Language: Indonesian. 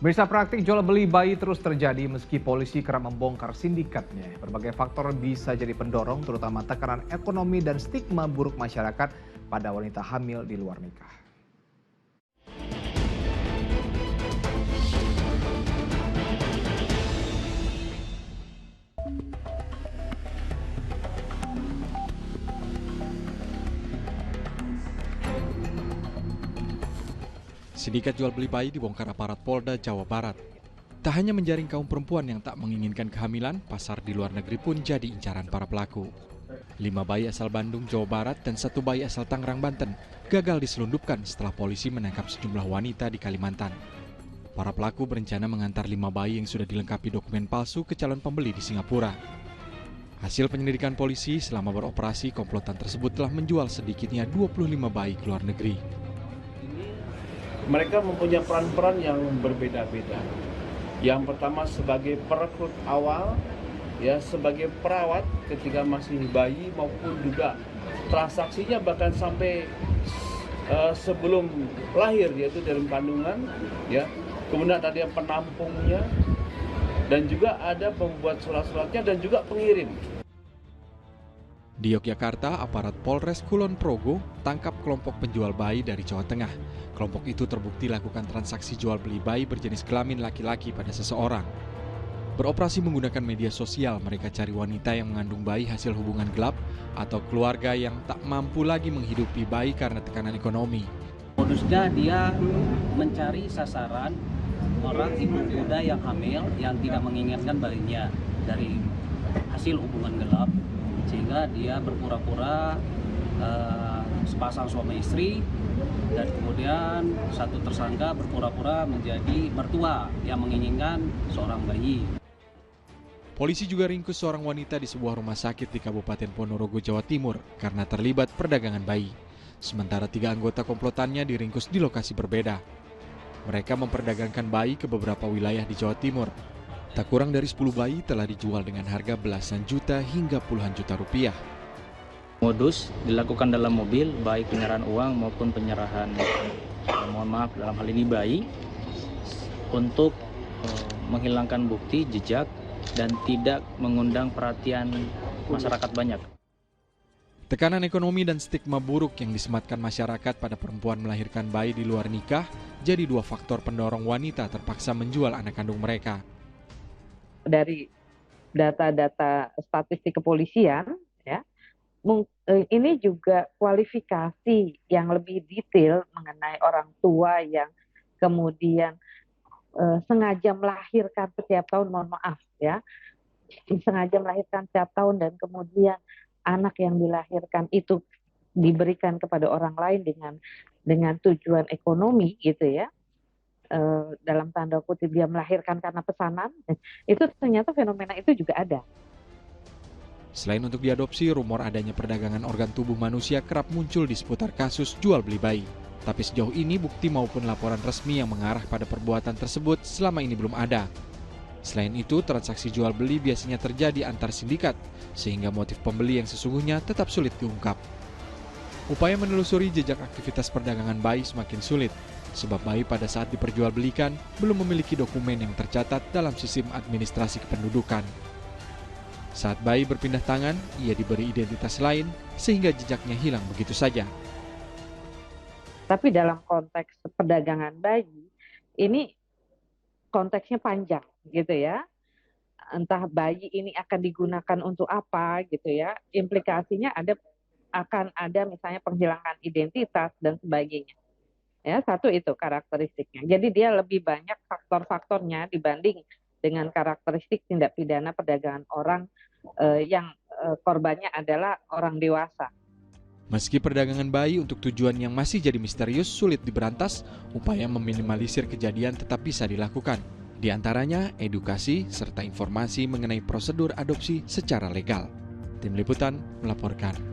Pemirsa, praktik jual beli bayi terus terjadi meski polisi kerap membongkar sindikatnya. Berbagai faktor bisa jadi pendorong, terutama tekanan ekonomi dan stigma buruk masyarakat pada wanita hamil di luar nikah. Sindikat jual beli bayi dibongkar aparat Polda Jawa Barat. Tak hanya menjaring kaum perempuan yang tak menginginkan kehamilan, pasar di luar negeri pun jadi incaran para pelaku. 5 bayi asal Bandung, Jawa Barat dan 1 bayi asal Tangerang, Banten gagal diselundupkan setelah polisi menangkap sejumlah wanita di Kalimantan. Para pelaku berencana mengantar 5 bayi yang sudah dilengkapi dokumen palsu ke calon pembeli di Singapura. Hasil penyelidikan polisi, selama beroperasi, komplotan tersebut telah menjual sedikitnya 25 bayi ke luar negeri. Mereka mempunyai peran-peran yang berbeda-beda. Yang pertama sebagai perekrut awal, ya sebagai perawat ketika masih bayi maupun juga transaksinya bahkan sampai sebelum lahir, yaitu dalam kandungan, ya. Kemudian ada yang penampungnya dan juga ada pembuat surat-suratnya dan juga pengirim. Di Yogyakarta, aparat Polres Kulon Progo tangkap kelompok penjual bayi dari Jawa Tengah. Kelompok itu terbukti lakukan transaksi jual beli bayi berjenis kelamin laki-laki pada seseorang. Beroperasi menggunakan media sosial, mereka cari wanita yang mengandung bayi hasil hubungan gelap atau keluarga yang tak mampu lagi menghidupi bayi karena tekanan ekonomi. Modusnya dia mencari sasaran orang ibu muda yang hamil yang tidak menginginkan bayinya dari hasil hubungan gelap, sehingga dia berpura-pura sepasang suami istri dan kemudian satu tersangka berpura-pura menjadi mertua yang menginginkan seorang bayi. Polisi juga ringkus seorang wanita di sebuah rumah sakit di Kabupaten Ponorogo, Jawa Timur karena terlibat perdagangan bayi. Sementara 3 anggota komplotannya diringkus di lokasi berbeda. Mereka memperdagangkan bayi ke beberapa wilayah di Jawa Timur. Tak kurang dari 10 bayi telah dijual dengan harga belasan juta hingga puluhan juta rupiah. Modus dilakukan dalam mobil, baik penyerahan uang maupun penyerahan, mohon maaf dalam hal ini bayi, untuk menghilangkan bukti, jejak, dan tidak mengundang perhatian masyarakat banyak. Tekanan ekonomi dan stigma buruk yang disematkan masyarakat pada perempuan melahirkan bayi di luar nikah jadi 2 faktor pendorong wanita terpaksa menjual anak kandung mereka. Dari data-data statistik kepolisian, ya, ini juga kualifikasi yang lebih detail mengenai orang tua yang kemudian sengaja melahirkan setiap tahun, mohon maaf ya, sengaja melahirkan setiap tahun dan kemudian anak yang dilahirkan itu diberikan kepada orang lain dengan tujuan ekonomi gitu ya. Dalam tanda kutip dia melahirkan karena pesanan, itu ternyata fenomena itu juga ada. Selain untuk diadopsi, rumor adanya perdagangan organ tubuh manusia kerap muncul di seputar kasus jual beli bayi. Tapi sejauh ini bukti maupun laporan resmi yang mengarah pada perbuatan tersebut selama ini belum ada. Selain itu, transaksi jual beli biasanya terjadi antar sindikat, sehingga motif pembeli yang sesungguhnya tetap sulit diungkap. Upaya menelusuri jejak aktivitas perdagangan bayi semakin sulit, sebab bayi pada saat diperjualbelikan belum memiliki dokumen yang tercatat dalam sistem administrasi kependudukan. Saat bayi berpindah tangan, ia diberi identitas lain sehingga jejaknya hilang begitu saja. Tapi dalam konteks perdagangan bayi, ini konteksnya panjang gitu ya. Entah bayi ini akan digunakan untuk apa gitu ya. Implikasinya akan ada misalnya penghilangan identitas dan sebagainya. Ya, satu itu karakteristiknya. Jadi dia lebih banyak faktor-faktornya dibanding dengan karakteristik tindak pidana perdagangan orang yang korbannya adalah orang dewasa. Meski perdagangan bayi untuk tujuan yang masih jadi misterius sulit diberantas, upaya meminimalisir kejadian tetap bisa dilakukan. Di antaranya edukasi serta informasi mengenai prosedur adopsi secara legal. Tim Liputan melaporkan.